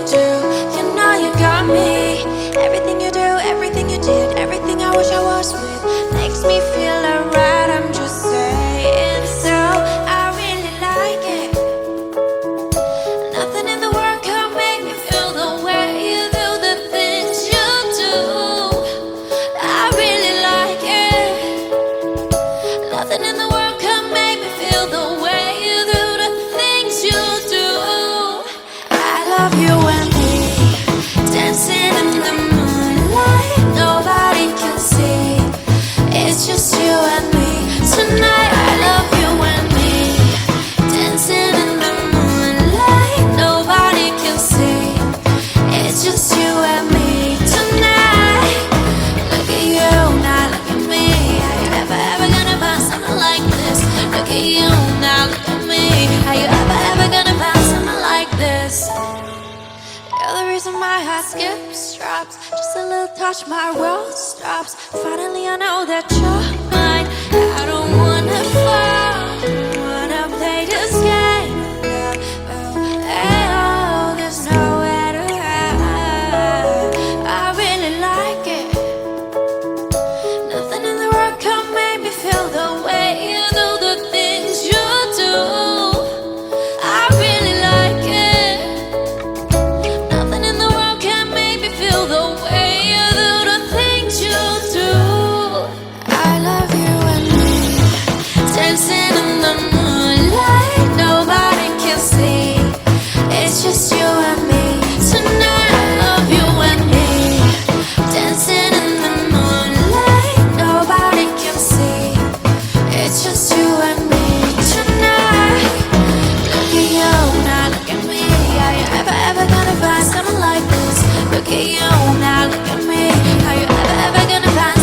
do, you know you got me. Everything you do, everything you did, everything I wish I was with makes me feel alright, I'm just saying. So I really like it. Nothing in the world can make me feel the way you do the things you do. I really like it. Nothing in the world can make me feel the way you do the things you do. I love you and me, dancing in the moonlight, nobody can see. It's just you and me tonight. I love you and me, dancing in the moonlight, nobody can see. It's just you and me tonight. Look at you, now look at me. Are you ever gonna find something like this? Look at you, now look at me. Are you ever gonna find something like this? You're the reason my heart skips, drops. Just a little touch, my world stops. Finally I know that you're mine. I don't wanna fall, wanna play this game. Oh, there's nowhere to hide. I really like it. Nothing in the world can make me feel the way you do the things you do. I really like it. Nothing in the world can make me feel the way you do the things you do. I love you and me, dancing in the moonlight, nobody can see. It's just you and me tonight. I love you and me, dancing in the moonlight, nobody can see. It's just you and me tonight. Look at you, now look at me. Are you ever gonna find someone like this? Look at you, now look at me. Are you ever gonna find